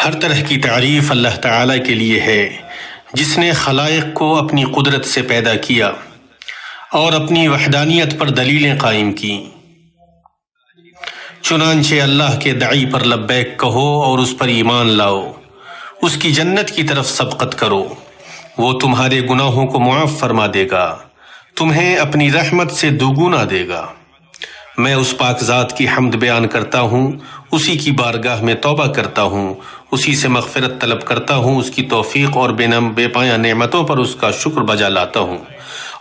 ہر طرح کی تعریف اللہ تعالیٰ کے لیے ہے جس نے خلائق کو اپنی قدرت سے پیدا کیا اور اپنی وحدانیت پر دلیلیں قائم کی۔ چنانچہ اللہ کے داعی پر لبیک کہو اور اس پر ایمان لاؤ، اس کی جنت کی طرف سبقت کرو، وہ تمہارے گناہوں کو معاف فرما دے گا، تمہیں اپنی رحمت سے دوگنا دے گا۔ میں اس پاک ذات کی حمد بیان کرتا ہوں، اسی کی بارگاہ میں توبہ کرتا ہوں، اسی سے مغفرت طلب کرتا ہوں، اس کی توفیق اور بے پایہ نعمتوں پر اس کا شکر بجا لاتا ہوں،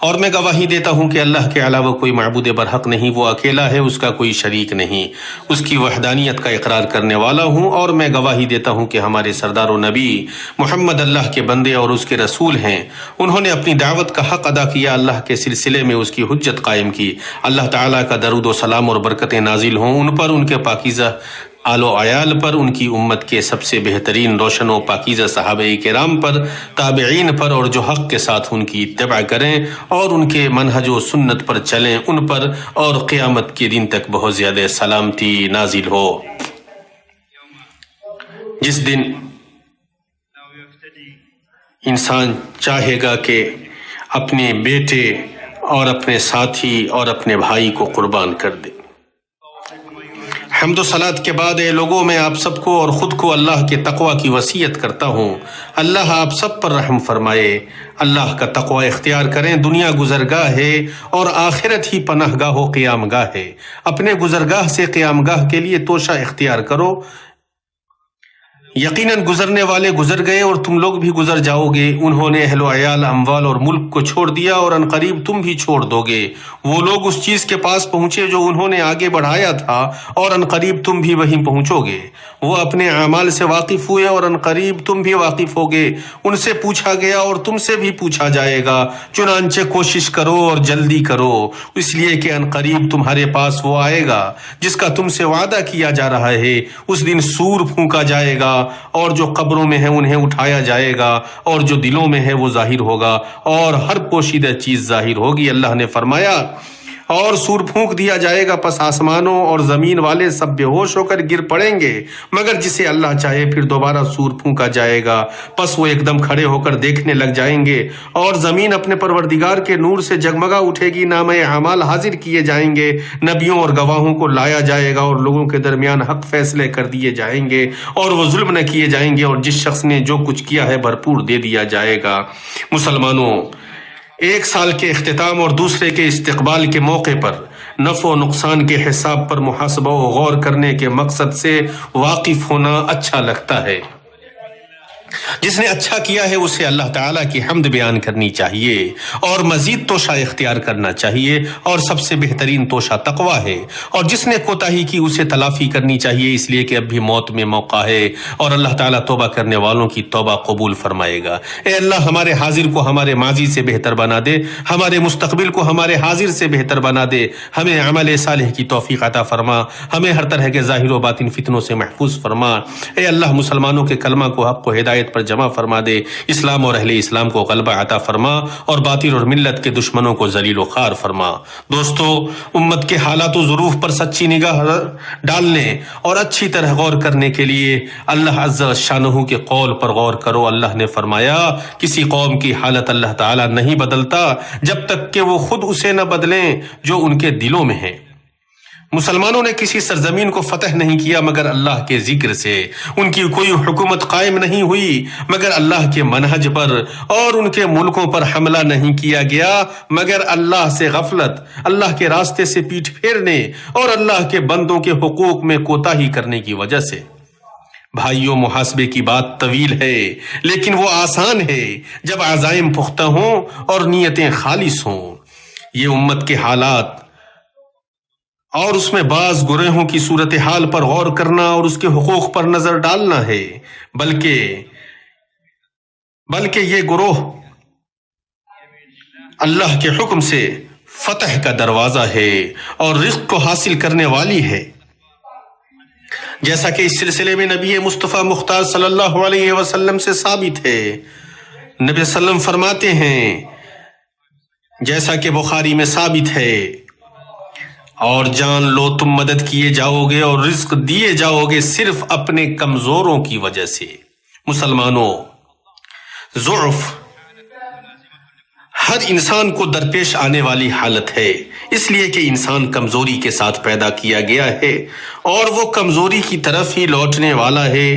اور میں گواہی دیتا ہوں کہ اللہ کے علاوہ کوئی معبود برحق نہیں، وہ اکیلا ہے، اس کا کوئی شریک نہیں، اس کی وحدانیت کا اقرار کرنے والا ہوں، اور میں گواہی دیتا ہوں کہ ہمارے سردار و نبی محمد اللہ کے بندے اور اس کے رسول ہیں۔ انہوں نے اپنی دعوت کا حق ادا کیا، اللہ کے سلسلے میں اس کی حجت قائم کی۔ اللہ تعالیٰ کا درود و سلام اور برکتیں نازل ہوں ان پر، ان کے پاکیزہ آل و عیال پر، ان کی امت کے سب سے بہترین روشن و پاکیزہ صحابہ کرام پر، تابعین پر، اور جو حق کے ساتھ ان کی اتباع کریں اور ان کے منہج و سنت پر چلیں ان پر، اور قیامت کے دن تک بہت زیادہ سلامتی نازل ہو۔ جس دن انسان چاہے گا کہ اپنے بیٹے اور اپنے ساتھی اور اپنے بھائی کو قربان کر دے۔ حمد و صلات کے بعد اے لوگوں، میں آپ سب کو اور خود کو اللہ کے تقوی کی وصیت کرتا ہوں۔ اللہ آپ سب پر رحم فرمائے۔ اللہ کا تقوی اختیار کریں۔ دنیا گزرگاہ ہے اور آخرت ہی پناہ گاہ و قیام گاہ ہے۔ اپنے گزرگاہ سے قیام گاہ کے لیے توشہ اختیار کرو۔ یقیناً گزرنے والے گزر گئے اور تم لوگ بھی گزر جاؤ گے۔ انہوں نے اہل و عیال، اموال اور ملک کو چھوڑ دیا، اور عنقریب تم بھی چھوڑ دو گے۔ وہ لوگ اس چیز کے پاس پہنچے جو انہوں نے آگے بڑھایا تھا، اور عنقریب تم بھی وہیں پہنچو گے۔ وہ اپنے اعمال سے واقف ہوئے اور عنقریب تم بھی واقف ہوگے۔ ان سے پوچھا گیا اور تم سے بھی پوچھا جائے گا، چنانچہ کوشش کرو اور جلدی کرو، اس لیے کہ عنقریب تمہارے پاس وہ آئے گا جس کا تم سے وعدہ کیا جا رہا ہے۔ اس دن سور پھونکا جائے گا، اور جو قبروں میں ہے انہیں اٹھایا جائے گا، اور جو دلوں میں ہے وہ ظاہر ہوگا، اور ہر پوشیدہ چیز ظاہر ہوگی۔ اللہ نے فرمایا، اور سور پھونک دیا جائے گا، پس آسمانوں اور زمین والے سب بے ہوش ہو کر گر پڑیں گے، مگر جسے اللہ چاہے پھر دوبارہ سور پھونکا جائے گا، پس وہ ایک دم کھڑے ہو کر دیکھنے لگ جائیں گے، اور زمین اپنے پروردگار کے نور سے جگمگا اٹھے گی۔ نامہ اعمال حاضر کیے جائیں گے، نبیوں اور گواہوں کو لایا جائے گا، اور لوگوں کے درمیان حق فیصلے کر دیے جائیں گے، اور وہ ظلم نہ کیے جائیں گے، اور جس شخص نے جو کچھ کیا ہے بھرپور دے دیا جائے گا۔ مسلمانوں، ایک سال کے اختتام اور دوسرے کے استقبال کے موقع پر نفع و نقصان کے حساب پر محاسبہ و غور کرنے کے مقصد سے واقف ہونا اچھا لگتا ہے۔ جس نے اچھا کیا ہے اسے اللہ تعالیٰ کی حمد بیان کرنی چاہیے، اور مزید توشہ اختیار کرنا چاہیے، اور سب سے بہترین توشہ تقویٰ ہے۔ اور جس نے کوتاہی کی اسے تلافی کرنی چاہیے، اس لیے کہ اب بھی موت میں موقع ہے، اور اللہ تعالیٰ توبہ کرنے والوں کی توبہ قبول فرمائے گا۔ اے اللہ، ہمارے حاضر کو ہمارے ماضی سے بہتر بنا دے، ہمارے مستقبل کو ہمارے حاضر سے بہتر بنا دے، ہمیں عمل صالح کی توفیق عطا فرما، ہمیں ہر طرح کے ظاہر و باطن فتنوں سے محفوظ فرما۔ اے اللہ، مسلمانوں کے کلمہ کو حق و ہدایت پر جمع فرما دے، اسلام اور اہل اسلام کو غلبہ عطا فرما، اور باطل اور ملت کے دشمنوں کو ذلیل و خوار فرما۔ دوستو، امت کے حالات و ظروف پر سچی نگاہ ڈالنے اور اچھی طرح غور کرنے کے لیے اللہ عز شانہ کے قول پر غور کرو۔ اللہ نے فرمایا، کسی قوم کی حالت اللہ تعالیٰ نہیں بدلتا جب تک کہ وہ خود اسے نہ بدلیں جو ان کے دلوں میں ہے۔ مسلمانوں نے کسی سرزمین کو فتح نہیں کیا مگر اللہ کے ذکر سے، ان کی کوئی حکومت قائم نہیں ہوئی مگر اللہ کے منہج پر، اور ان کے ملکوں پر حملہ نہیں کیا گیا مگر اللہ سے غفلت، اللہ کے راستے سے پیٹھ پھیرنے اور اللہ کے بندوں کے حقوق میں کوتاہی کرنے کی وجہ سے۔ بھائیوں، محاسبے کی بات طویل ہے لیکن وہ آسان ہے جب عزائم پختہ ہوں اور نیتیں خالص ہوں۔ یہ امت کے حالات اور اس میں بعض گروہوں کی صورتحال پر غور کرنا اور اس کے حقوق پر نظر ڈالنا ہے، بلکہ یہ گروہ اللہ کے حکم سے فتح کا دروازہ ہے اور رزق کو حاصل کرنے والی ہے۔ جیسا کہ اس سلسلے میں نبی مصطفیٰ مختار صلی اللہ علیہ وسلم سے ثابت ہے، نبی صلی اللہ علیہ وسلم فرماتے ہیں، جیسا کہ بخاری میں ثابت ہے، اور جان لو تم مدد کیے جاؤ گے اور رزق دیے جاؤ گے صرف اپنے کمزوروں کی وجہ سے۔ مسلمانوں، ضعف ہر انسان کو درپیش آنے والی حالت ہے، اس لیے کہ انسان کمزوری کے ساتھ پیدا کیا گیا ہے اور وہ کمزوری کی طرف ہی لوٹنے والا ہے۔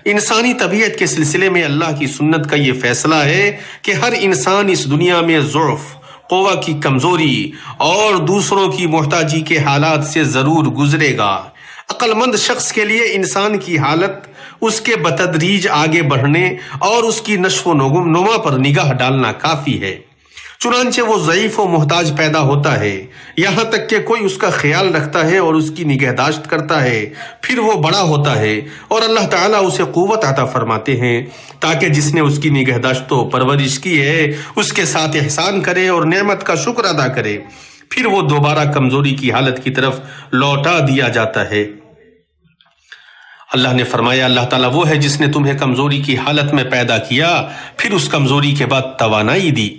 انسانی طبیعت کے سلسلے میں اللہ کی سنت کا یہ فیصلہ ہے کہ ہر انسان اس دنیا میں ضعف، قوہ کی کمزوری اور دوسروں کی محتاجی کے حالات سے ضرور گزرے گا۔ عقل مند شخص کے لیے انسان کی حالت اس کے بتدریج آگے بڑھنے اور اس کی نشو و نما پر نگاہ ڈالنا کافی ہے۔ چنانچہ وہ ضعیف و محتاج پیدا ہوتا ہے یہاں تک کہ کوئی اس کا خیال رکھتا ہے اور اس کی نگہداشت کرتا ہے، پھر وہ بڑا ہوتا ہے اور اللہ تعالیٰ اسے قوت عطا فرماتے ہیں تاکہ جس نے اس کی نگہداشت و پرورش کی ہے اس کے ساتھ احسان کرے اور نعمت کا شکر ادا کرے، پھر وہ دوبارہ کمزوری کی حالت کی طرف لوٹا دیا جاتا ہے۔ اللہ نے فرمایا اللہ تعالیٰ وہ ہے جس نے تمہیں کمزوری کی حالت میں پیدا کیا، پھر اس کمزوری کے بعد توانائی دی۔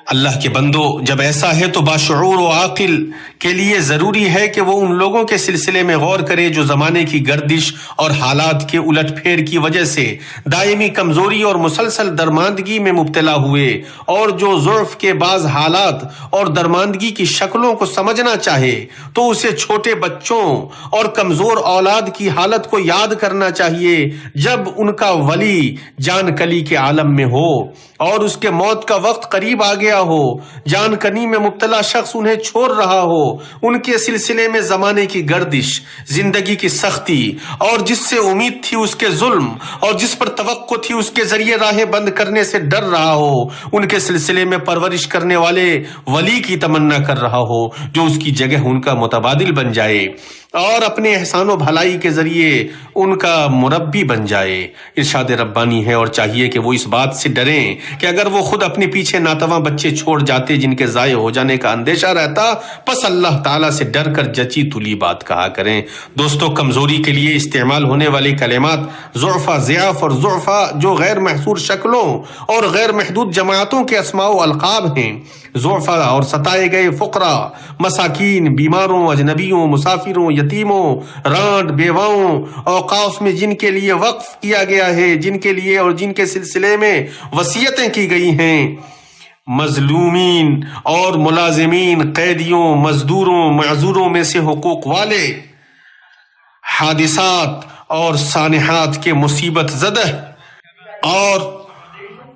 اللہ کے بندو، جب ایسا ہے تو باشعور و عاقل کے لیے ضروری ہے کہ وہ ان لوگوں کے سلسلے میں غور کرے جو زمانے کی گردش اور حالات کے الٹ پھیر کی وجہ سے دائمی کمزوری اور مسلسل درماندگی میں مبتلا ہوئے، اور جو ضعف کے بعض حالات اور درماندگی کی شکلوں کو سمجھنا چاہے تو اسے چھوٹے بچوں اور کمزور اولاد کی حالت کو یاد کرنا چاہیے جب ان کا ولی جان کلی کے عالم میں ہو اور اس کے موت کا وقت قریب آ گیا ہو، جان کنی میں مبتلا شخص انہیں چھوڑ رہا ہو، ان کے سلسلے میں زمانے کی گردش، زندگی کی سختی اور جس سے امید تھی اس کے ظلم اور جس پر توقع تھی اس کے ذریعے راہیں بند کرنے سے ڈر رہا ہو، ان کے سلسلے میں پرورش کرنے والے ولی کی تمنا کر رہا ہو جو اس کی جگہ ان کا متبادل بن جائے اور اپنے احسان و بھلائی کے ذریعے ان کا مربی بن جائے۔ ارشاد ربانی ہے اور چاہیے کہ وہ اس بات سے ڈریں کہ اگر وہ خود اپنے پیچھے ناتواں بچے چھوڑ جاتے جن کے ضائع ہو جانے کا اندیشہ رہتا، پس اللہ تعالیٰ سے ڈر کر جچی تلی بات کہا کریں۔ دوستو، کمزوری کے لیے استعمال ہونے والے کلمات ضعفا، ضعف اور ضعفا جو غیر محصور شکلوں اور غیر محدود جماعتوں کے اسماء و القاب ہیں۔ ضعفا اور ستائے گئے فقراء، مساکین، بیماروں، اجنبیوں، مسافروں، یتیموں، رانڈ، بیواؤں، اوقاف میں جن کے لیے وقف کیا گیا ہے، جن کے لیے اور جن کے سلسلے میں وصیتیں کی گئی ہیں، مظلومین اور ملازمین، قیدیوں، مزدوروں، معذوروں میں سے حقوق والے، حادثات اور سانحات کے مصیبت زدہ اور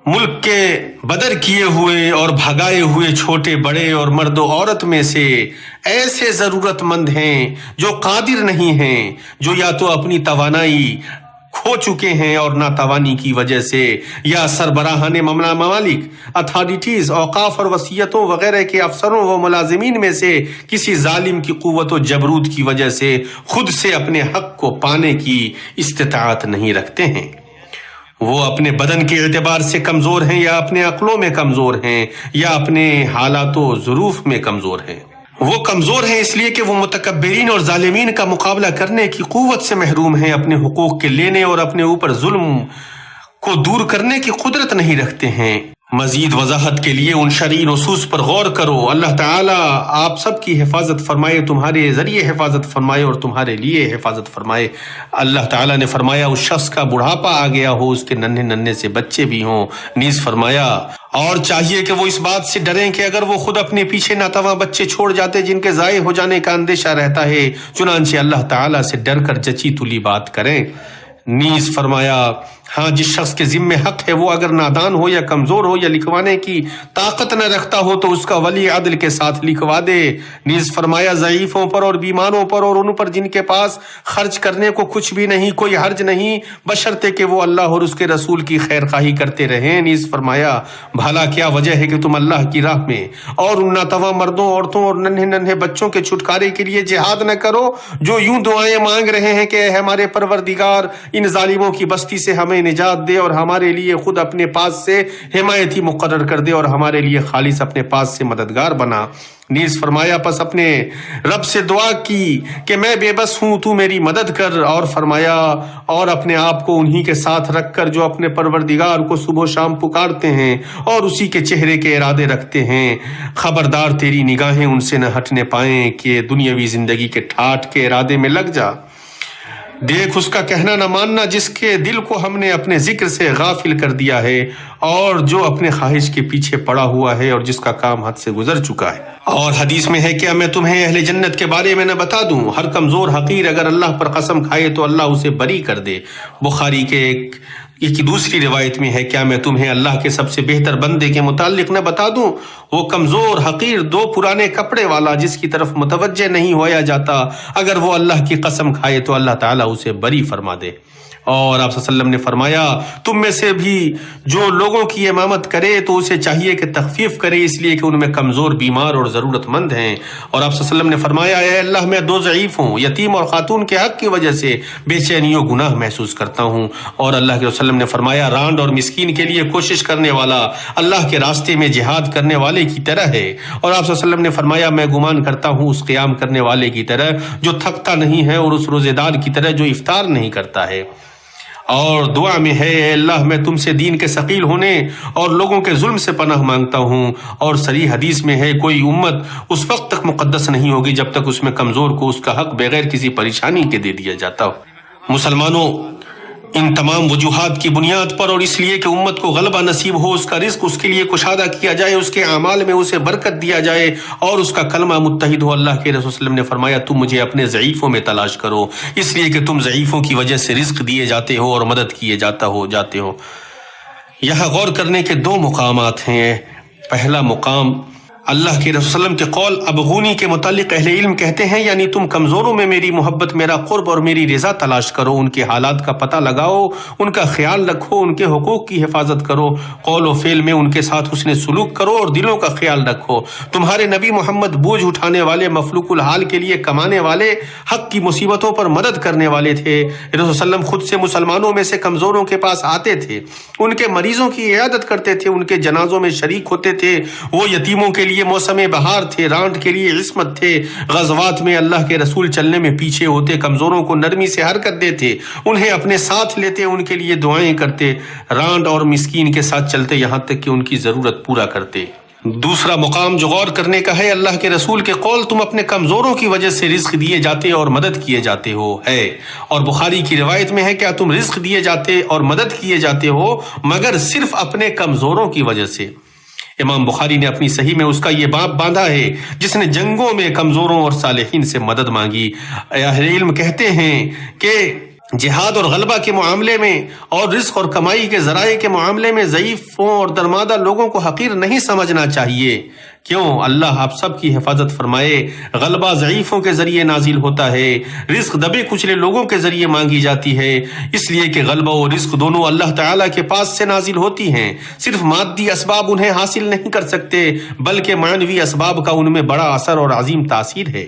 ملک کے بدر کیے ہوئے اور بھگائے ہوئے چھوٹے بڑے اور مرد و عورت میں سے ایسے ضرورت مند ہیں جو قادر نہیں ہیں، جو یا تو اپنی توانائی کھو چکے ہیں اور ناتوانی کی وجہ سے، یا سربراہان ممالک، اتھارٹیز، اوقاف اور وصیتوں وغیرہ کے افسروں و ملازمین میں سے کسی ظالم کی قوت و جبروت کی وجہ سے خود سے اپنے حق کو پانے کی استطاعت نہیں رکھتے ہیں۔ وہ اپنے بدن کے اعتبار سے کمزور ہیں یا اپنے عقلوں میں کمزور ہیں یا اپنے حالات و ظروف میں کمزور ہیں۔ وہ کمزور ہیں اس لیے کہ وہ متکبرین اور ظالمین کا مقابلہ کرنے کی قوت سے محروم ہیں، اپنے حقوق کے لینے اور اپنے اوپر ظلم کو دور کرنے کی قدرت نہیں رکھتے ہیں۔ مزید وضاحت کے لیے ان شرعی نصوص پر غور کرو۔ اللہ تعالیٰ آپ سب کی حفاظت فرمائے، تمہارے ذریعے حفاظت فرمائے اور تمہارے لیے حفاظت فرمائے۔ اللہ تعالیٰ نے فرمایا اس شخص کا بڑھاپا آ گیا ہو، اس کے ننھے ننھے سے بچے بھی ہوں، نیز فرمایا اور چاہیے کہ وہ اس بات سے ڈریں کہ اگر وہ خود اپنے پیچھے ناتواں بچے چھوڑ جاتے جن کے ضائع ہو جانے کا اندیشہ رہتا ہے، چنانچہ اللہ تعالیٰ سے ڈر کر جچی تلی بات کریں۔ نیز فرمایا ہاں، جس شخص کے ذمہ حق ہے وہ اگر نادان ہو یا کمزور ہو یا لکھوانے کی طاقت نہ رکھتا ہو تو اس کا ولی عدل کے ساتھ لکھوا دے۔ نیز فرمایا ضعیفوں پر اور بیماروں پر اور ان پر جن کے پاس خرچ کرنے کو کچھ بھی نہیں کوئی حرج نہیں، بشرطے کہ وہ اللہ اور اس کے رسول کی خیر خواہی کرتے رہیں۔ نیز فرمایا بھلا کیا وجہ ہے کہ تم اللہ کی راہ میں اور ان ناتواں مردوں، عورتوں اور ننھے ننھے بچوں کے چھٹکارے کے لیے جہاد نہ کرو جو یوں دعائیں مانگ رہے ہیں کہ اے ہمارے پروردگار ان ظالموں کی بستی سے ہمیں نجات دے اور ہمارے لیے خود اپنے پاس سے حمایتی مقرر کر دے اور ہمارے لیے خالص اپنے پاس سے مددگار بنا۔ نیز فرمایا پس اپنے رب سے دعا کی کہ میں بے بس ہوں، تو میری مدد کر، اور فرمایا اور اپنے آپ کو انہی کے ساتھ رکھ کر جو اپنے پروردگار کو صبح و شام پکارتے ہیں اور اسی کے چہرے کے ارادے رکھتے ہیں، خبردار تیری نگاہیں ان سے نہ ہٹنے پائیں کہ دنیاوی زندگی کے ٹھاٹ کے ارادے میں لگ جا۔ دیکھ اس کا کہنا نہ ماننا جس کے دل کو ہم نے اپنے ذکر سے غافل کر دیا ہے، اور جو اپنے خواہش کے پیچھے پڑا ہوا ہے اور جس کا کام حد سے گزر چکا ہے۔ اور حدیث میں ہے کہ میں تمہیں اہل جنت کے بارے میں نہ بتا دوں، ہر کمزور حقیر اگر اللہ پر قسم کھائے تو اللہ اسے بری کر دے۔ بخاری کے ایک دوسری روایت میں ہے کیا میں تمہیں اللہ کے سب سے بہتر بندے کے متعلق نہ بتا دوں، وہ کمزور حقیر 2 پرانے کپڑے والا جس کی طرف متوجہ نہیں ہویا جاتا، اگر وہ اللہ کی قسم کھائے تو اللہ تعالیٰ اسے بری فرما دے۔ اور آپ صلی اللہ علیہ وسلم نے فرمایا تم میں سے بھی جو لوگوں کی امامت کرے تو اسے چاہیے کہ تخفیف کرے، اس لیے کہ ان میں کمزور، بیمار اور ضرورت مند ہیں۔ اور آپ صلی اللہ علیہ وسلم نے فرمایا اے اللہ میں 2 ضعیف ہوں، یتیم اور خاتون کے حق کی وجہ سے بے چینی و گناہ محسوس کرتا ہوں۔ اور اللہ کے وسلم نے فرمایا رانڈ اور مسکین کے لیے کوشش کرنے والا اللہ کے راستے میں جہاد کرنے والے کی طرح ہے۔ اور آپ صلی اللہ علیہ وسلم نے فرمایا میں گمان کرتا ہوں اس قیام کرنے والے کی طرح جو تھکتا نہیں ہے اور اس روزے دار کی طرح جو افطار نہیں کرتا ہے۔ اور دعا میں ہے اے اللہ میں تم سے دین کے ثقیل ہونے اور لوگوں کے ظلم سے پناہ مانگتا ہوں۔ اور صریح حدیث میں ہے کوئی امت اس وقت تک مقدس نہیں ہوگی جب تک اس میں کمزور کو اس کا حق بغیر کسی پریشانی کے دے دیا جاتا ہو۔ مسلمانوں، ان تمام وجوہات کی بنیاد پر اور اس لیے کہ امت کو غلبہ نصیب ہو، اس کا رزق اس کے لیے کشادہ کیا جائے، اس کے اعمال میں اسے برکت دیا جائے اور اس کا کلمہ متحد ہو، اللہ کے رسول صلی اللہ علیہ وسلم نے فرمایا تم مجھے اپنے ضعیفوں میں تلاش کرو، اس لیے کہ تم ضعیفوں کی وجہ سے رزق دیے جاتے ہو اور مدد کیے جاتے ہو۔ یہاں غور کرنے کے 2 مقامات ہیں۔ پہلا مقام اللہ کے رسول صلی اللہ علیہ وسلم کے قول ابغونی کے متعلق اہل علم کہتے ہیں یعنی تم کمزوروں میں میری محبت، میرا قرب اور میری رضا تلاش کرو، ان کے حالات کا پتہ لگاؤ، ان کا خیال رکھو، ان کے حقوق کی حفاظت کرو، قول و فعل میں ان کے ساتھ حسن سلوک کرو اور دلوں کا خیال رکھو۔ تمہارے نبی محمد بوجھ اٹھانے والے، مفلوق الحال کے لیے کمانے والے، حق کی مصیبتوں پر مدد کرنے والے تھے۔ رسول صلی اللہ علیہ وسلم خود سے مسلمانوں میں سے کمزوروں کے پاس آتے تھے، ان کے مریضوں کی عیادت کرتے تھے، ان کے جنازوں میں شریک ہوتے تھے، وہ یتیموں کے لیے موسم بہار تھے، رانٹ کے لیے عصمت تھے، غزوات میں اللہ کے رسول چلنے میں پیچھے ہوتے، کمزوروں کو نرمی سے حرکت دیتے، انہیں اپنے ساتھ لیتے، ان کے لیے دعائیں کرتے، رانٹ اور مسکین کے ساتھ چلتے یہاں تک کہ ان کی ضرورت پورا کرتے۔ دوسرا مقام جو غور کرنے کا ہے اللہ کے رسول کے قول تم اپنے کمزوروں کی وجہ سے رزق دیے جاتے اور مدد کیے جاتے ہو ہے، اور بخاری کی روایت میں ہے کیا تم رزق دیے جاتے اور مدد کیے جاتے ہو مگر صرف اپنے کمزوروں کی وجہ سے۔ امام بخاری نے اپنی صحیح میں اس کا یہ باب باندھا ہے جس نے جنگوں میں کمزوروں اور صالحین سے مدد مانگی۔ اہل علم کہتے ہیں کہ جہاد اور غلبہ کے معاملے میں اور رزق اور کمائی کے ذرائع کے معاملے میں ضعیفوں اور درمادہ لوگوں کو حقیر نہیں سمجھنا چاہیے۔ کیوں؟ اللہ آپ سب کی حفاظت فرمائے، غلبہ ضعیفوں کے ذریعے نازل ہوتا ہے، رزق دبے کچلے لوگوں کے ذریعے مانگی جاتی ہے، اس لیے کہ غلبہ اور رزق دونوں اللہ تعالیٰ کے پاس سے نازل ہوتی ہیں۔ صرف مادی اسباب انہیں حاصل نہیں کر سکتے بلکہ معنوی اسباب کا ان میں بڑا اثر اور عظیم تاثیر ہے۔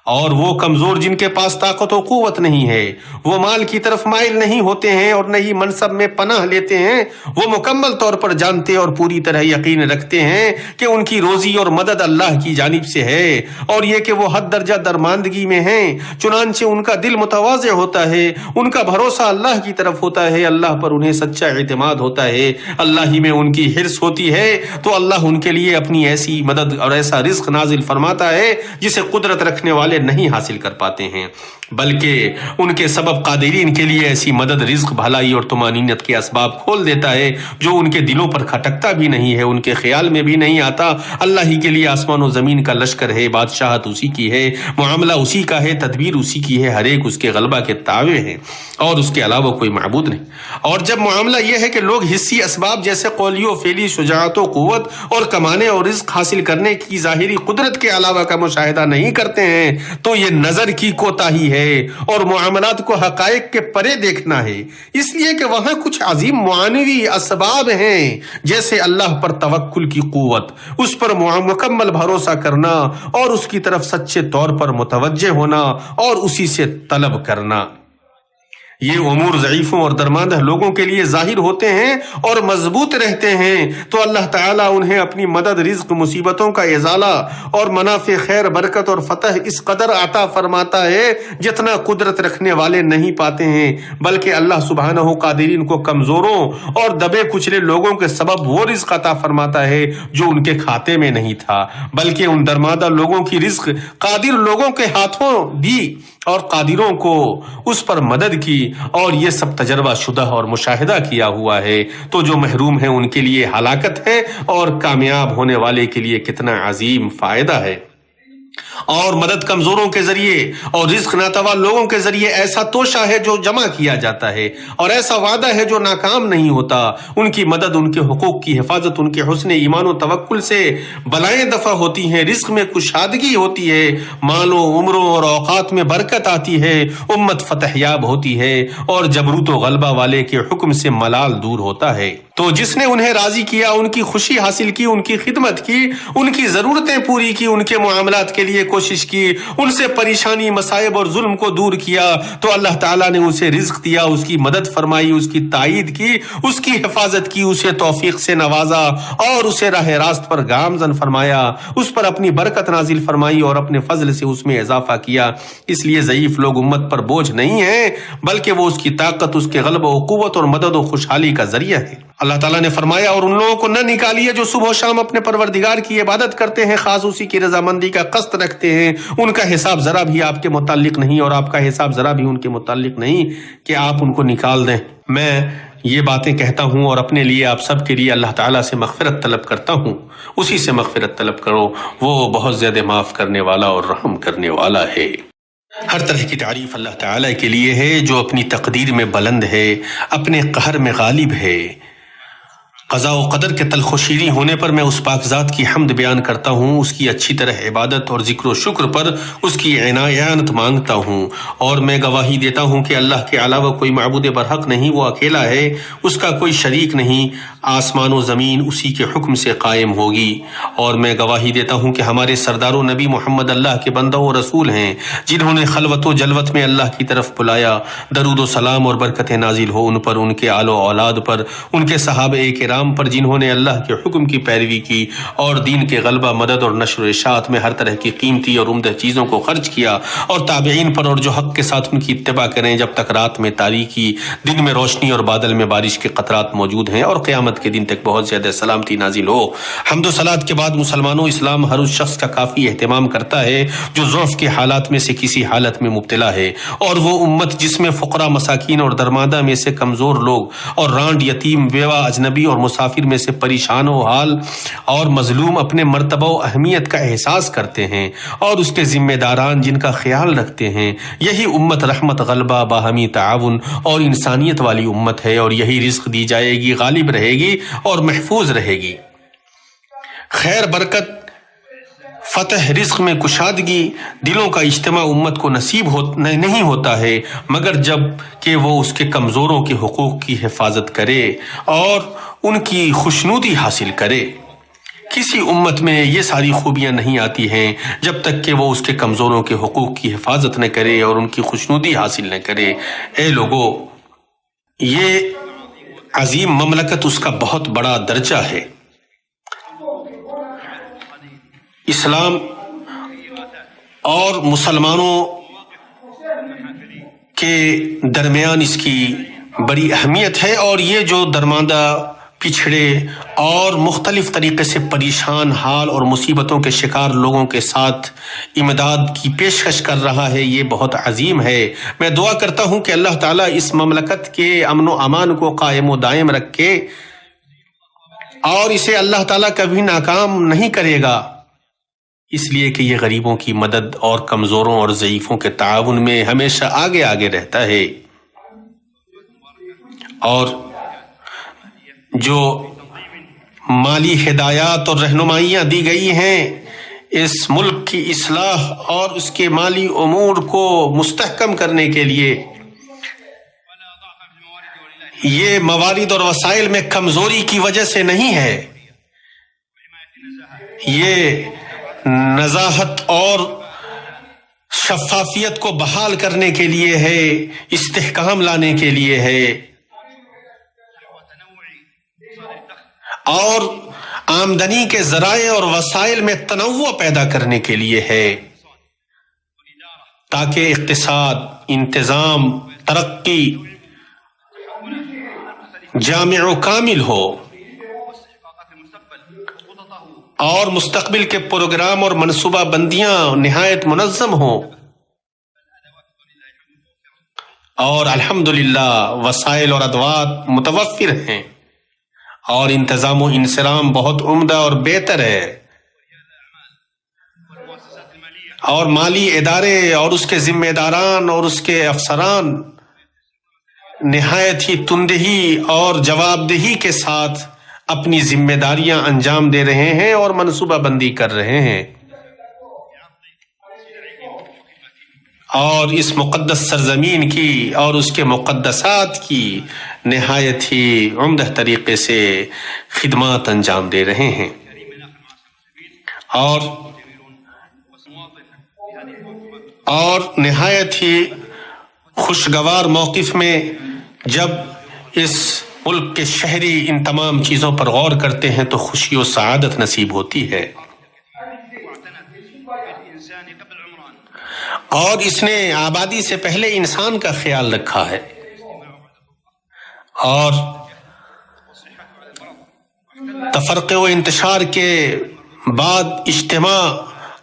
اور وہ کمزور جن کے پاس طاقت و قوت نہیں ہے، وہ مال کی طرف مائل نہیں ہوتے ہیں اور نہ ہی منصب میں پناہ لیتے ہیں، وہ مکمل طور پر جانتے اور پوری طرح یقین رکھتے ہیں کہ ان کی روزی اور مدد اللہ کی جانب سے ہے، اور یہ کہ وہ حد درجہ درماندگی میں ہیں، چنانچہ ان کا دل متواضع ہوتا ہے، ان کا بھروسہ اللہ کی طرف ہوتا ہے، اللہ پر انہیں سچا اعتماد ہوتا ہے، اللہ ہی میں ان کی حرص ہوتی ہے، تو اللہ ان کے لیے اپنی ایسی مدد اور ایسا رزق نازل فرماتا ہے جسے قدرت رکھنے والے نہیں حاصل کر پاتے ہیں، بلکہ ان کے سبب قادرین کے لیے ایسی مدد، رزق، بھلائی اور طمانینت کے اسباب کھول دیتا ہے جو ان کے دلوں پر کھٹکتا بھی نہیں ہے، ان کے خیال میں بھی نہیں آتا۔ اللہ ہی کے لیے آسمان و زمین کا لشکر ہے، بادشاہت اسی کی ہے، معاملہ اسی کا ہے، تدبیر اسی کی ہے، ہر ایک اس کے غلبہ کے تابع ہے اور اس کے علاوہ کوئی معبود نہیں۔ اور جب معاملہ یہ ہے کہ لوگ حسی اسباب جیسے قولی و فعلی شجاعت و قوت اور کمانے اور رزق حاصل کرنے کی ظاہری قدرت کے علاوہ کا مشاہدہ نہیں کرتے ہیں تو یہ نظر کی کوتاہی ہے اور معاملات کو حقائق کے پرے دیکھنا ہے، اس لیے کہ وہاں کچھ عظیم معنوی اسباب ہیں جیسے اللہ پر توکل کی قوت، اس پر مکمل بھروسہ کرنا اور اس کی طرف سچے طور پر متوجہ ہونا اور اسی سے طلب کرنا۔ یہ امور ضعیفوں اور درماندہ لوگوں کے لیے ظاہر ہوتے ہیں اور مضبوط رہتے ہیں تو اللہ تعالیٰ انہیں اپنی مدد، رزق، مصیبتوں کا ازالہ اور منافع، خیر، برکت اور فتح اس قدر عطا فرماتا ہے جتنا قدرت رکھنے والے نہیں پاتے ہیں، بلکہ اللہ سبحانہ قادرین کو کمزوروں اور دبے کچلے لوگوں کے سبب وہ رزق عطا فرماتا ہے جو ان کے کھاتے میں نہیں تھا، بلکہ ان درماندہ لوگوں کی رزق قادر لوگوں کے ہاتھوں دی اور قادروں کو اس پر مدد کی، اور یہ سب تجربہ شدہ اور مشاہدہ کیا ہوا ہے، تو جو محروم ہیں ان کے لیے ہلاکت ہے اور کامیاب ہونے والے کے لیے کتنا عظیم فائدہ ہے۔ اور مدد کمزوروں کے ذریعے اور رزق ناتواں لوگوں کے ذریعے ایسا توشہ ہے جو جمع کیا جاتا ہے، اور ایسا وعدہ ہے جو ناکام نہیں ہوتا۔ ان کی مدد، ان کے حقوق کی حفاظت، ان کے حسن ایمان و توکل سے بلائیں دفع ہوتی ہیں، رزق میں کشادگی ہوتی ہے، مالوں، عمروں اور اوقات میں برکت آتی ہے، امت فتح یاب ہوتی ہے، اور جبروت و غلبہ والے کے حکم سے ملال دور ہوتا ہے۔ تو جس نے انہیں راضی کیا، ان کی خوشی حاصل کی، ان کی خدمت کی، ان کی ضرورتیں پوری کی، ان کے معاملات کے لیے کوشش کی، ان سے پریشانی، مصائب اور ظلم کو دور کیا، تو اللہ تعالیٰ نے اسے رزق دیا، اس کی مدد فرمائی، اس کی تائید کی، اس کی حفاظت کی، اسے توفیق سے نوازا اور اسے راہ راست پر گامزن فرمایا، اس پر اپنی برکت نازل فرمائی اور اپنے فضل سے اس میں اضافہ کیا۔ اس لیے ضعیف لوگ امت پر بوجھ نہیں ہیں، بلکہ وہ اس کی طاقت، اس کے غلبہ و قوت اور مدد و خوشحالی کا ذریعہ ہے۔ اللہ تعالیٰ نے فرمایا، اور ان لوگوں کو نہ نکالیے جو صبح و شام اپنے پروردگار کی عبادت کرتے ہیں، خاص اسی کی رضامندی کا قصد رکھتے ہیں، ان کا حساب ذرا بھی آپ کے متعلق نہیں، اور آپ کا حساب ذرا بھی ان کے متعلق نہیں کہ آپ ان کو نکال دیں۔ میں یہ باتیں کہتا ہوں اور اپنے لیے، آپ سب کے لیے اللہ تعالیٰ سے مغفرت طلب کرتا ہوں، اسی سے مغفرت طلب کرو، وہ بہت زیادہ معاف کرنے والا اور رحم کرنے والا ہے۔ ہر طرح کی تعریف اللہ تعالیٰ کے لیے ہے جو اپنی تقدیر میں بلند ہے، اپنے قہر میں غالب ہے۔ قضاء و قدر کے تلخ و شیریں ہونے پر میں اس پاک ذات کی حمد بیان کرتا ہوں، اس کی اچھی طرح عبادت اور ذکر و شکر پر اس کی عنایت مانگتا ہوں، اور میں گواہی دیتا ہوں کہ اللہ کے علاوہ کوئی معبود برحق نہیں، وہ اکیلا ہے، اس کا کوئی شریک نہیں، آسمان و زمین اسی کے حکم سے قائم ہوگی۔ اور میں گواہی دیتا ہوں کہ ہمارے سردار و نبی محمد اللہ کے بندہ و رسول ہیں، جنہوں نے خلوت و جلوت میں اللہ کی طرف بلایا۔ درود و سلام اور برکتیں نازل ہو ان پر، ان کے آل و اولاد پر، ان کے صحابہ کرام پر جنہوں نے اللہ کے حکم کی پیروی کی اور دین کے غلبہ، مدد اور نشر و اشاعت میں ہر طرح کی قیمتی اور عمدہ چیزوں کو خرچ کیا، اور تابعین پر، اور جو حق کے ساتھ ان کی اتباع کریں جب تک رات میں تاریکی، دن میں روشنی اور بادل میں بارش کے قطرات موجود ہیں، اور قیامت کے دن تک بہت زیادہ سلامتی نازل ہو۔ حمد و صلات کے بعد مسلمانوں، اسلام ہر اس شخص کا کافی اہتمام کرتا ہے جو ضعف کے حالات میں سے کسی حالت میں مبتلا ہے، اور وہ امت جس میں فقراء، مساکین اور درماندہ میں سے کمزور لوگ، اور رانڈ، یتیم، بیوہ، اجنبی اور مسافر میں سے پریشان و حال اور مظلوم اپنے مرتبہ و اہمیت کا احساس کرتے ہیں، اور اس کے ذمہ داران جن کا خیال رکھتے ہیں، یہی امت رحمت، غلبہ، باہمی تعاون اور انسانیت والی امت ہے، اور یہی رزق دی جائے گی، غالب رہے گی اور محفوظ رہے گی۔ خیر، برکت، فتح، رزق میں کشادگی، دلوں کا اجتماع امت کو نصیب نہیں ہوتا ہے مگر جب کہ وہ اس کے کمزوروں کے حقوق کی حفاظت کرے اور ان کی خوشنودی حاصل کرے۔ کسی امت میں یہ ساری خوبیاں نہیں آتی ہیں جب تک کہ وہ اس کے کمزوروں کے حقوق کی حفاظت نہ کرے اور ان کی خوشنودی حاصل نہ کرے۔ اے لوگو، یہ عظیم مملکت، اس کا بہت بڑا درجہ ہے۔ اسلام اور مسلمانوں کے درمیان اس کی بڑی اہمیت ہے، اور یہ جو درماندہ، پچھڑے اور مختلف طریقے سے پریشان حال اور مصیبتوں کے شکار لوگوں کے ساتھ امداد کی پیشکش کر رہا ہے، یہ بہت عظیم ہے۔ میں دعا کرتا ہوں کہ اللہ تعالیٰ اس مملکت کے امن و امان کو قائم و دائم رکھے، اور اسے اللہ تعالیٰ کبھی ناکام نہیں کرے گا، اس لیے کہ یہ غریبوں کی مدد اور کمزوروں اور ضعیفوں کے تعاون میں ہمیشہ آگے آگے رہتا ہے۔ اور جو مالی ہدایات اور رہنمائیاں دی گئی ہیں اس ملک کی اصلاح اور اس کے مالی امور کو مستحکم کرنے کے لیے، یہ موارد اور وسائل میں کمزوری کی وجہ سے نہیں ہے، یہ نزاہت اور شفافیت کو بحال کرنے کے لیے ہے، استحکام لانے کے لیے ہے، اور آمدنی کے ذرائع اور وسائل میں تنوع پیدا کرنے کے لیے ہے، تاکہ اقتصاد، انتظام، ترقی جامع و کامل ہو اور مستقبل کے پروگرام اور منصوبہ بندیاں نہایت منظم ہوں، اور الحمدللہ وسائل اور ادوات متوفر ہیں اور انتظام و انصرام بہت عمدہ اور بہتر ہے، اور مالی ادارے اور اس کے ذمہ داران اور اس کے افسران نہایت ہی تندہی اور جواب دہی کے ساتھ اپنی ذمہ داریاں انجام دے رہے ہیں اور منصوبہ بندی کر رہے ہیں، اور اس مقدس سرزمین کی اور اس کے مقدسات کی نہایت ہی عمدہ طریقے سے خدمات انجام دے رہے ہیں، اور نہایت ہی خوشگوار موقف میں جب اس ملک کے شہری ان تمام چیزوں پر غور کرتے ہیں تو خوشی و سعادت نصیب ہوتی ہے۔ اور اس نے آبادی سے پہلے انسان کا خیال رکھا ہے، اور تفرقے و انتشار کے بعد اجتماع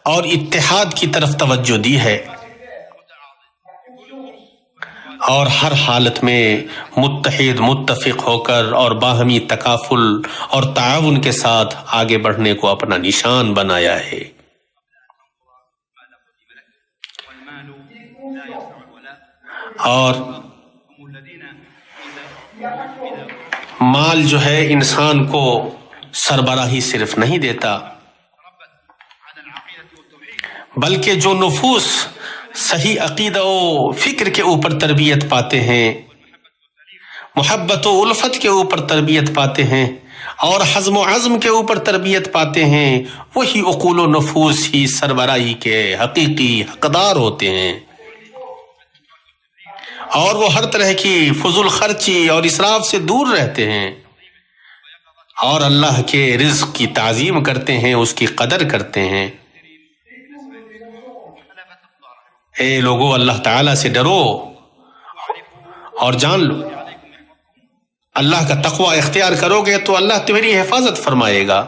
اور اتحاد کی طرف توجہ دی ہے، اور ہر حالت میں متحد متفق ہو کر اور باہمی تکافل اور تعاون کے ساتھ آگے بڑھنے کو اپنا نشان بنایا ہے۔ اور مال جو ہے انسان کو سربراہی صرف نہیں دیتا، بلکہ جو نفوس صحیح عقیدہ و فکر کے اوپر تربیت پاتے ہیں، محبت و الفت کے اوپر تربیت پاتے ہیں، اور حزم و عزم کے اوپر تربیت پاتے ہیں، وہی عقول و نفوس ہی سربراہی کے حقیقی حقدار ہوتے ہیں، اور وہ ہر طرح کی فضول خرچی اور اسراف سے دور رہتے ہیں، اور اللہ کے رزق کی تعظیم کرتے ہیں، اس کی قدر کرتے ہیں۔ اے لوگو، اللہ تعالیٰ سے ڈرو اور جان لو، اللہ کا تقوی اختیار کرو گے تو اللہ تمہاری حفاظت فرمائے گا،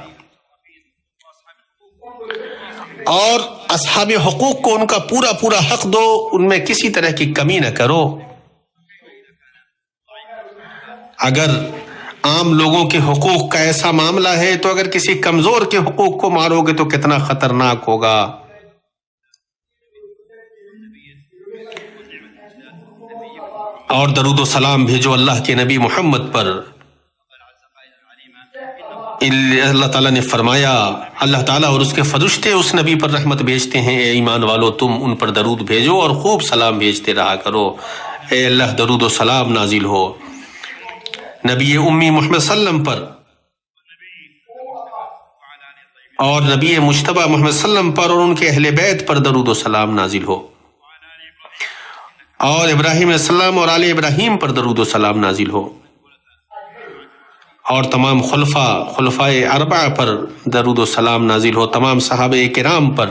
اور اصحاب حقوق کو ان کا پورا پورا حق دو، ان میں کسی طرح کی کمی نہ کرو۔ اگر عام لوگوں کے حقوق کا ایسا معاملہ ہے تو اگر کسی کمزور کے حقوق کو مارو گے تو کتنا خطرناک ہوگا۔ اور درود و سلام بھیجو اللہ کے نبی محمد پر۔ اللہ تعالیٰ نے فرمایا، اللہ تعالیٰ اور اس کے فرشتے اس نبی پر رحمت بھیجتے ہیں، اے ایمان والو تم ان پر درود بھیجو اور خوب سلام بھیجتے رہا کرو۔ اے اللہ درود و سلام نازل ہو نبی امی محمد صلی اللہ علیہ وسلم پر، اور نبی مجتبی محمد صلی اللہ علیہ وسلم پر اور ان کے اہل بیت پر درود و سلام نازل ہو، اور ابراہیم علیہ السلام اور آل ابراہیم پر درود و سلام نازل ہو، اور تمام خلفائے اربعہ پر درود و سلام نازل ہو، تمام صحابہ کرام پر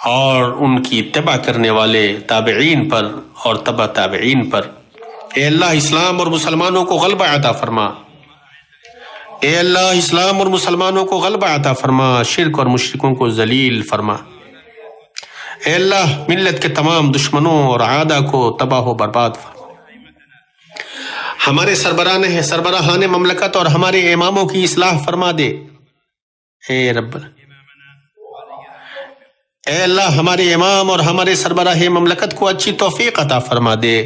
اور ان کی اتباع کرنے والے تابعین پر اور تبع تابعین پر۔ اے اللہ اسلام اور مسلمانوں کو غلبہ عطا فرما، اے اللہ اسلام اور مسلمانوں کو غلبہ عطا فرما، شرک اور مشرکوں کو ذلیل فرما، اے اللہ ملت کے تمام دشمنوں اور اعداء کو تباہ و برباد فرما، ہمارے سربراہان مملکت اور ہمارے اماموں کی اصلاح فرما دے، اے رب، اے اللہ ہمارے امام اور ہمارے سربراہ مملکت کو اچھی توفیق عطا فرما دے،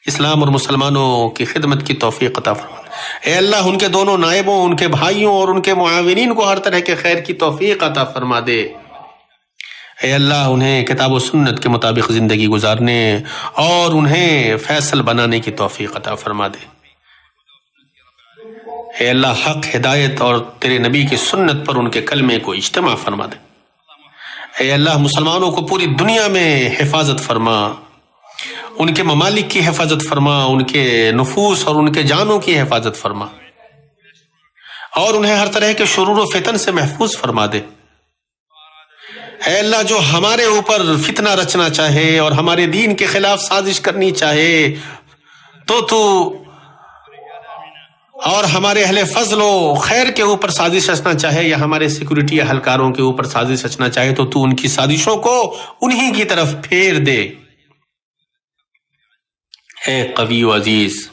اسلام اور مسلمانوں کی خدمت کی توفیق عطا فرما دے، اے اللہ ان کے دونوں نائبوں، ان کے بھائیوں اور ان کے معاونین کو ہر طرح کے خیر کی توفیق عطا فرما دے، اے اللہ انہیں کتاب و سنت کے مطابق زندگی گزارنے اور انہیں فیصل بنانے کی توفیق عطا فرما دے، اے اللہ حق ہدایت اور تیرے نبی کی سنت پر ان کے کلمے کو اجتماع فرما دے، اے اللہ مسلمانوں کو پوری دنیا میں حفاظت فرما، ان کے ممالک کی حفاظت فرما، ان کے نفوس اور ان کے جانوں کی حفاظت فرما، اور انہیں ہر طرح کے شرور و فتن سے محفوظ فرما دے۔ اے اللہ جو ہمارے اوپر فتنہ رچنا چاہے اور ہمارے دین کے خلاف سازش کرنی چاہے تو اور ہمارے اہل فضل و خیر کے اوپر سازش رچنا چاہے یا ہمارے سیکورٹی اہلکاروں کے اوپر سازش رچنا چاہے تو ان کی سازشوں کو انہی کی طرف پھیر دے۔ اے قوی و عزیز،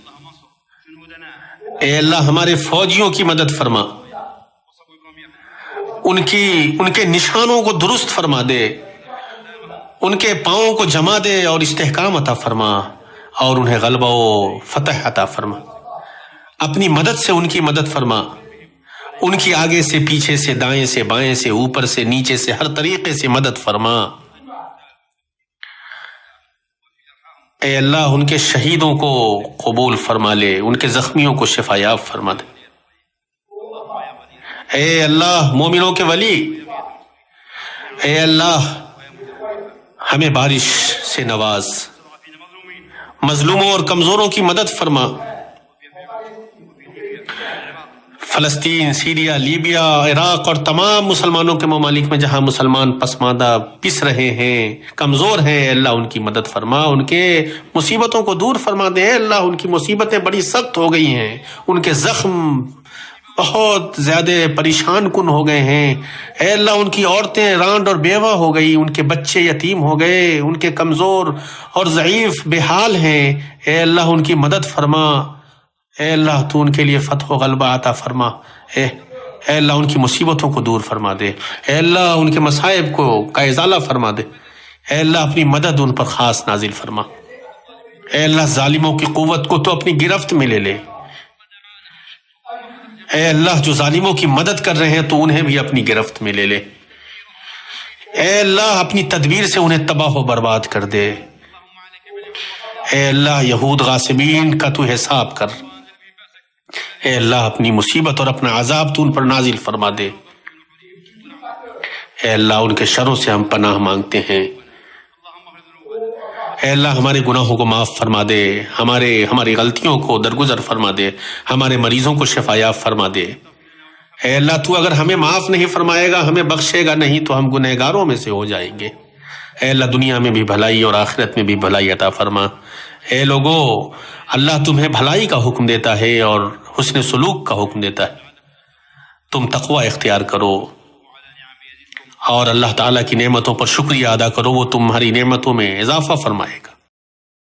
اے اللہ ہمارے فوجیوں کی مدد فرما، ان کے نشانوں کو درست فرما دے، ان کے پاؤں کو جما دے اور استحکام عطا فرما، اور انہیں غلبہ و فتح عطا فرما۔ اپنی مدد سے ان کی مدد فرما، ان کی آگے سے پیچھے سے دائیں سے بائیں سے اوپر سے نیچے سے ہر طریقے سے مدد فرما۔ اے اللہ ان کے شہیدوں کو قبول فرما لے، ان کے زخمیوں کو شفا یاب فرما دے۔ اے اللہ مومنوں کے ولی، اے اللہ ہمیں بارش سے نواز، مظلوموں اور کمزوروں کی مدد فرما۔ فلسطین، سیریا، لیبیا، عراق اور تمام مسلمانوں کے ممالک میں جہاں مسلمان پسماندہ پس رہے ہیں، کمزور ہیں، اے اللہ ان کی مدد فرما، ان کے مصیبتوں کو دور فرما دے۔ اے اللہ ان کی مصیبتیں بڑی سخت ہو گئی ہیں، ان کے زخم بہت زیادہ پریشان کن ہو گئے ہیں۔ اے اللہ ان کی عورتیں رانڈ اور بیوہ ہو گئی، ان کے بچے یتیم ہو گئے، ان کے کمزور اور ضعیف بے حال ہیں۔ اے اللہ ان کی مدد فرما۔ اے اللہ تو ان کے لیے فتح و غلبہ عطا فرما۔ اے اللہ ان کی مصیبتوں کو دور فرما دے۔ اے اللہ ان کے مصائب کا ازالہ فرما دے۔ اے اللہ اپنی مدد ان پر خاص نازل فرما۔ اے اللہ ظالموں کی قوت کو تو اپنی گرفت میں لے لے۔ اے اللہ جو ظالموں کی مدد کر رہے ہیں تو انہیں بھی اپنی گرفت میں لے لے۔ اے اللہ اپنی تدبیر سے انہیں تباہ و برباد کر دے۔ اے اللہ یہود غاصبین کا تو حساب کر۔ اے اللہ اپنی مصیبت اور اپنا عذاب تو ان پر نازل فرما دے۔ اے اللہ ان کے شروں سے ہم پناہ مانگتے ہیں۔ اے اللہ ہمارے گناہوں کو معاف فرما دے، ہماری غلطیوں کو درگزر فرما دے، ہمارے مریضوں کو شفا یاب فرما دے۔ اے اللہ تو اگر ہمیں معاف نہیں فرمائے گا، ہمیں بخشے گا نہیں تو ہم گنہگاروں میں سے ہو جائیں گے۔ اے اللہ دنیا میں بھی بھلائی اور آخرت میں بھی بھلائی عطا فرما۔ اے لوگو، اللہ تمہیں بھلائی کا حکم دیتا ہے اور حسن سلوک کا حکم دیتا ہے۔ تم تقوی اختیار کرو اور اللہ تعالیٰ کی نعمتوں پر شکریہ ادا کرو، وہ تمہاری نعمتوں میں اضافہ فرمائے گا۔